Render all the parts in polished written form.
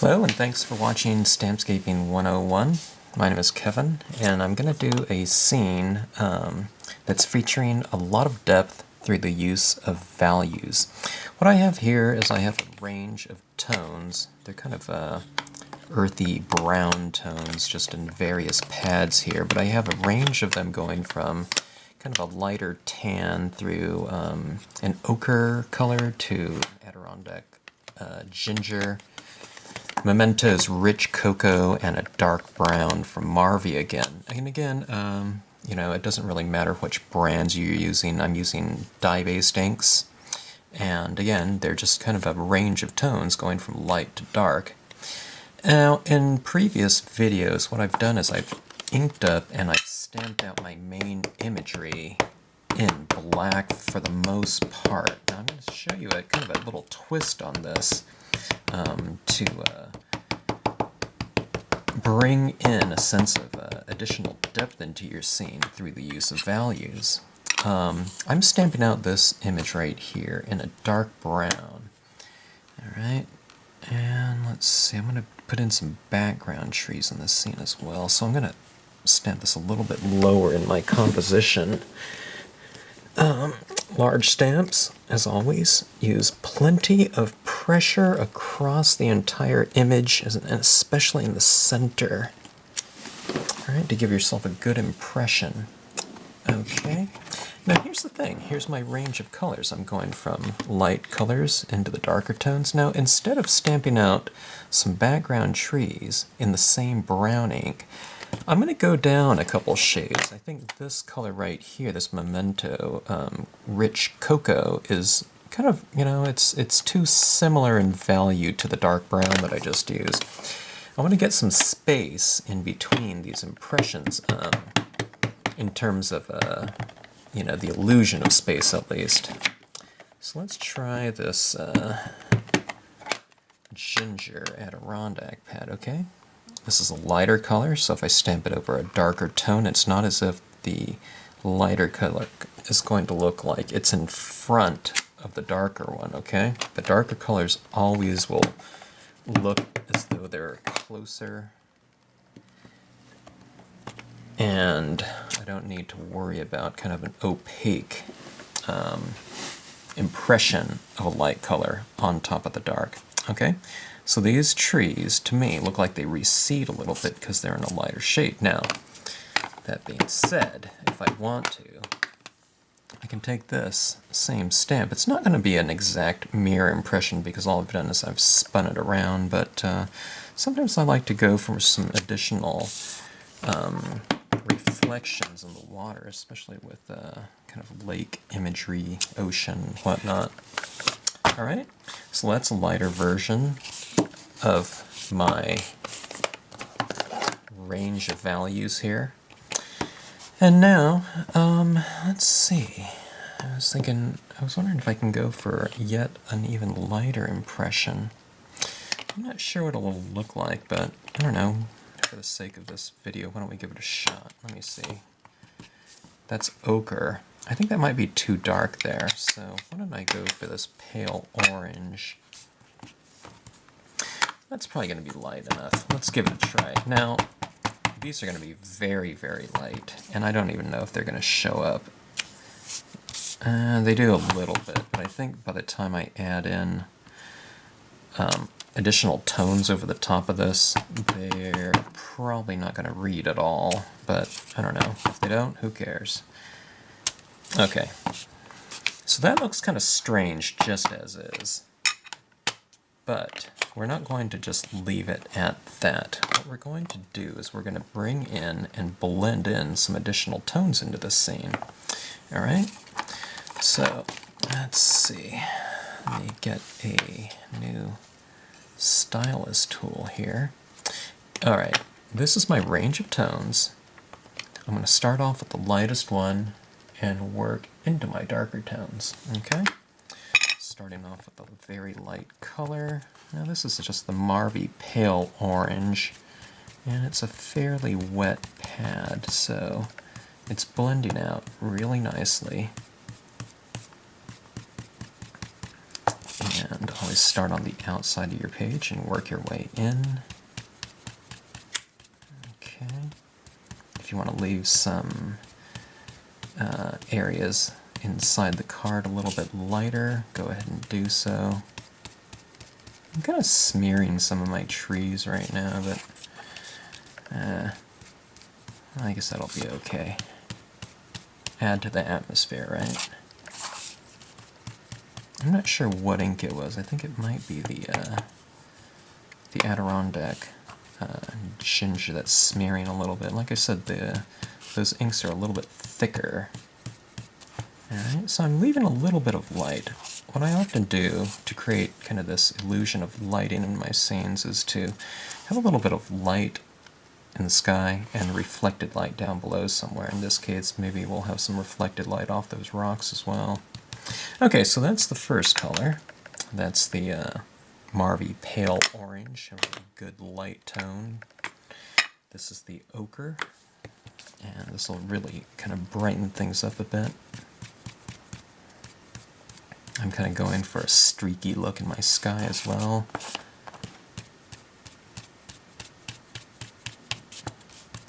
Hello and thanks for watching Stampscaping 101. My name is Kevin and I'm going to do a scene that's featuring a lot of depth through the use of values. What I have here is I have a range of tones. They're kind of earthy brown tones just in various pads here, but I have a range of them going from kind of a lighter tan through an ochre color to Adirondack Ginger, Memento's Rich Cocoa, and a dark brown from Marvy again. And again, you know, it doesn't really matter which brands you're using. I'm using dye-based inks. And again, they're just kind of a range of tones going from light to dark. Now, in previous videos, what I've done is I've inked up and I've stamped out my main imagery in black for the most part. Now I'm going to show you a kind of a little twist on this to bring in a sense of additional depth into your scene through the use of values. I'm stamping out this image right here in a dark brown. Alright, and let's see, I'm going to put in some background trees in this scene as well, so I'm going to stamp this a little bit lower in my composition. Large stamps, as always, use plenty of pressure across the entire image, and especially in the center, alright, to give yourself a good impression. Okay, now here's the thing. Here's my range of colors. I'm going from light colors into the darker tones. Now, instead of stamping out some background trees in the same brown ink, I'm going to go down a couple shades. I think this color right here, this Memento Rich Cocoa, is kind of, you know, it's too similar in value to the dark brown that I just used. I want to get some space in between these impressions in terms of, you know, the illusion of space at least. So let's try this Ginger Adirondack pad, okay? This is a lighter color, so if I stamp it over a darker tone, it's not as if the lighter color is going to look like it's in front of the darker one, okay? The darker colors always will look as though they're closer, and I don't need to worry about kind of an opaque impression of a light color on top of the dark, okay? So these trees, to me, look like they recede a little bit because they're in a lighter shade. Now, that being said, if I want to, I can take this same stamp. It's not going to be an exact mirror impression because all I've done is I've spun it around, but sometimes I like to go for some additional reflections in the water, especially with kind of lake imagery, ocean, whatnot. Alright, so that's a lighter version of my range of values here. And now, let's see. I was wondering if I can go for yet an even lighter impression. I'm not sure what it'll look like, but I don't know. For the sake of this video, why don't we give it a shot? Let me see. That's ochre. I think that might be too dark there, so why don't I go for this pale orange? That's probably going to be light enough. Let's give it a try. Now, these are going to be very, very light, and I don't even know if they're going to show up. They do a little bit, but I think by the time I add in additional tones over the top of this, they're probably not going to read at all, but I don't know. If they don't, who cares? Okay, so that looks kind of strange just as is, but we're not going to just leave it at that. What we're going to do is we're going to bring in and blend in some additional tones into this scene. Alright, so let's see. Let me get a new Stylus Tool here. Alright, this is my range of tones. I'm going to start off with the lightest one and work into my darker tones, okay? Starting off with a very light color. Now this is just the Marvy Pale Orange, and it's a fairly wet pad, so it's blending out really nicely. And always just start on the outside of your page and work your way in. Okay. If you want to leave some areas inside the card a little bit lighter, go ahead and do so. I'm kind of smearing some of my trees right now, but I guess that'll be okay. Add to the atmosphere, right? I'm not sure what ink it was. I think it might be the Adirondack Ginger that's smearing a little bit. Like I said, those inks are a little bit thicker. Alright, so I'm leaving a little bit of light. What I often do to create kind of this illusion of lighting in my scenes is to have a little bit of light in the sky and reflected light down below somewhere. In this case, maybe we'll have some reflected light off those rocks as well. Okay, so that's the first color. That's the Marvy Pale Orange, a really good light tone. This is the Ochre, and this will really kind of brighten things up a bit. I'm kind of going for a streaky look in my sky as well.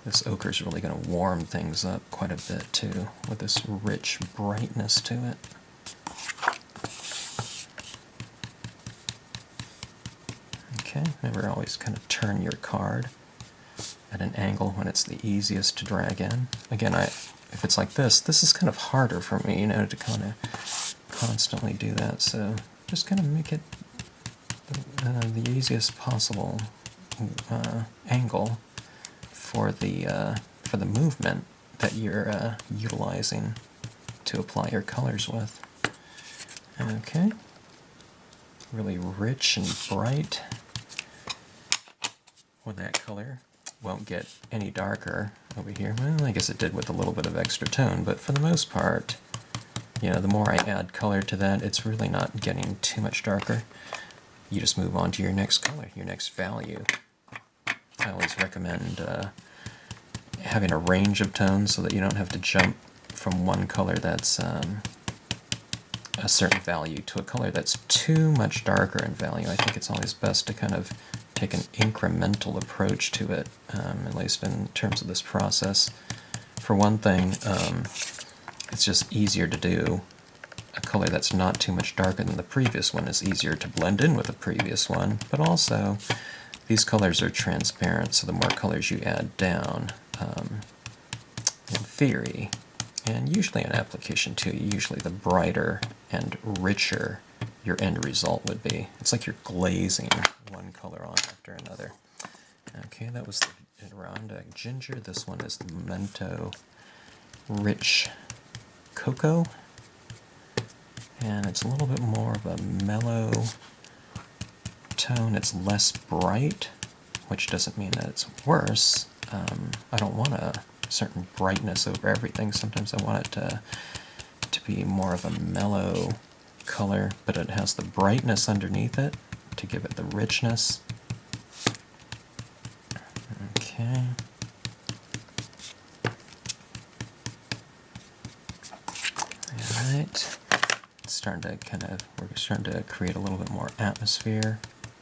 This ochre is really going to warm things up quite a bit too, with this rich brightness to it. Okay, remember always kind of turn your card at an angle when it's the easiest to drag in. Again, if it's like this is kind of harder for me, to kind of constantly do that, so just kind of make it the easiest possible angle for the movement that you're utilizing to apply your colors with. Okay, really rich and bright. When that color won't get any darker over here. Well, I guess it did with a little bit of extra tone, but for the most part, the more I add color to that, it's really not getting too much darker. You just move on to your next color, your next value. I always recommend having a range of tones so that you don't have to jump from one color that's a certain value to a color that's too much darker in value. I think it's always best to kind of take an incremental approach to it, at least in terms of this process. For one thing, it's just easier to do a color that's not too much darker than the previous one. Is easier to blend in with the previous one, but also these colors are transparent, so the more colors you add down, in theory, and usually in application too, usually the brighter and richer your end result would be. It's like you're glazing one color on after another. Okay, that was the Adirondack Ginger. This one is the Memento Rich Cocoa, and it's a little bit more of a mellow tone. It's less bright, which doesn't mean that it's worse. I don't want a certain brightness over everything. Sometimes I want it to be more of a mellow color, but it has the brightness underneath it to give it the richness. Okay. Alright. We're starting to create a little bit more atmosphere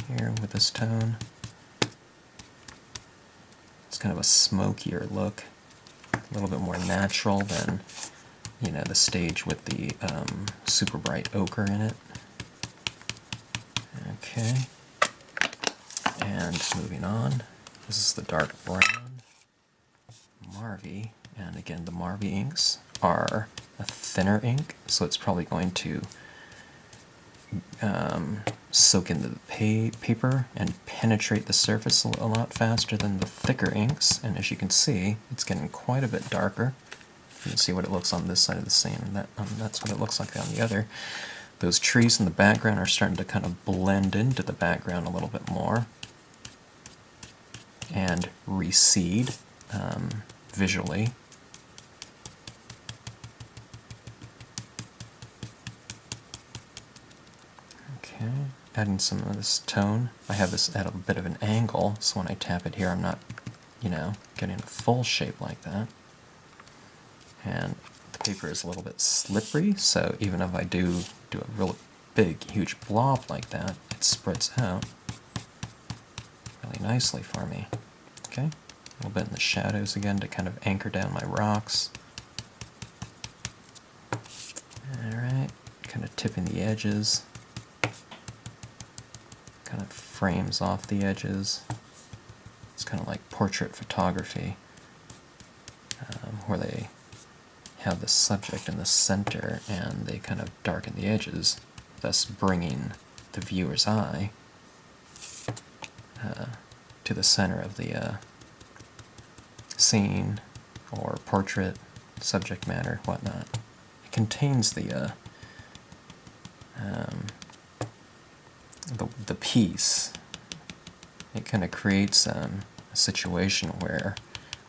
here with this tone. It's kind of a smokier look, a little bit more natural than, the stage with the super bright ochre in it. Okay, and moving on, this is the dark brown Marvy, and again, the Marvy inks are a thinner ink, so it's probably going to soak into the paper and penetrate the surface a lot faster than the thicker inks, and as you can see, it's getting quite a bit darker. You can see what it looks on this side of the scene, and that's what it looks like on the other. Those trees in the background are starting to kind of blend into the background a little bit more and recede visually. Okay, adding some of this tone. I have this at a bit of an angle, so when I tap it here, I'm not, getting a full shape like that. And the paper is a little bit slippery, so even if I do a real big, huge blob like that, it spreads out really nicely for me. Okay, a little bit in the shadows again to kind of anchor down my rocks. Alright, kind of tipping the edges. Kind of frames off the edges. It's kind of like portrait photography, where they have the subject in the center and they kind of darken the edges, thus bringing the viewer's eye to the center of the scene or portrait, subject matter, whatnot. It contains the piece. It kind of creates a situation where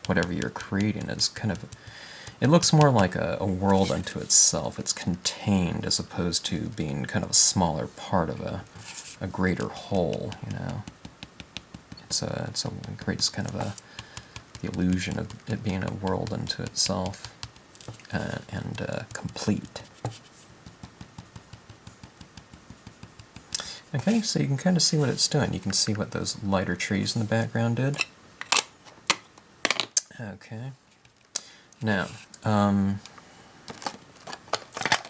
whatever you're creating is kind of, it looks more like a world unto itself. It's contained as opposed to being kind of a smaller part of a greater whole, you know. It creates kind of the illusion of it being a world unto itself and complete. Okay, so you can kind of see what it's doing. You can see what those lighter trees in the background did. Okay. Now,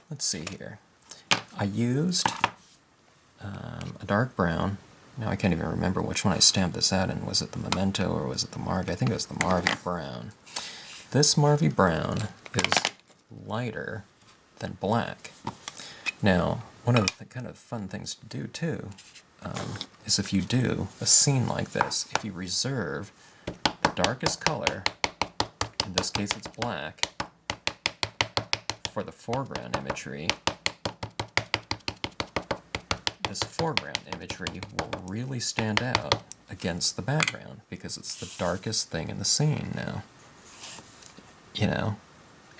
let's see here. I used a dark brown. Now I can't even remember which one I stamped this out in. Was it the Memento or was it the Marvy? I think it was the Marvy Brown. This Marvy Brown is lighter than black. Now, one of the kind of fun things to do too is if you do a scene like this, if you reserve the darkest color, in this case it's black, for the foreground imagery, this foreground imagery will really stand out against the background because it's the darkest thing in the scene now. You know,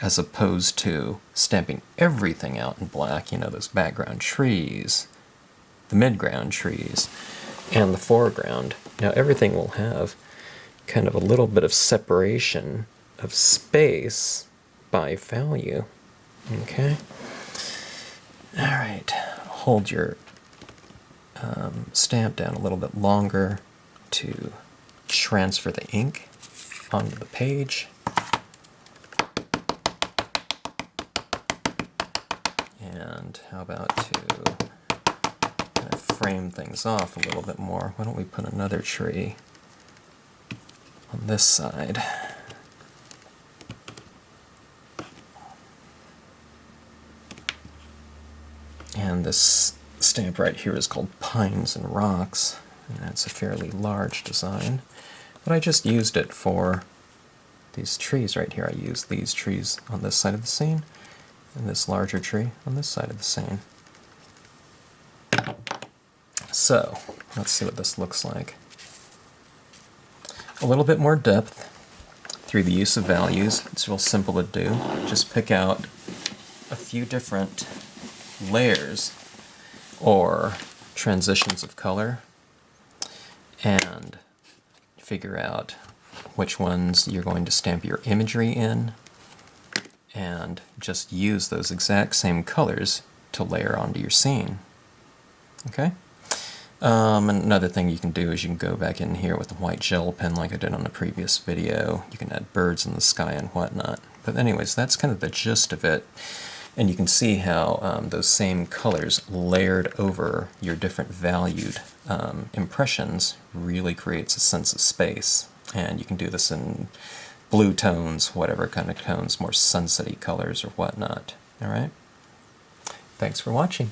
as opposed to stamping everything out in black, you know, those background trees, the midground trees, and the foreground. Now everything will have kind of a little bit of separation of space by value. Okay? Alright, hold your stamp down a little bit longer to transfer the ink onto the page. And how about to kind of frame things off a little bit more? Why don't we put another tree on this side? And this stamp right here is called Pines and Rocks, and it's a fairly large design. But I just used it for these trees right here. I used these trees on this side of the scene, and this larger tree on this side of the scene. So, let's see what this looks like. A little bit more depth through the use of values. It's real simple to do. Just pick out a few different layers or transitions of color and figure out which ones you're going to stamp your imagery in, and just use those exact same colors to layer onto your scene. Okay? Another thing you can do is you can go back in here with a white gel pen like I did on the previous video. You can add birds in the sky and whatnot. But anyways, that's kind of the gist of it. And you can see how those same colors layered over your different valued impressions really creates a sense of space. And you can do this in blue tones, whatever kind of tones, more sunsetty colors or whatnot. Alright? Thanks for watching.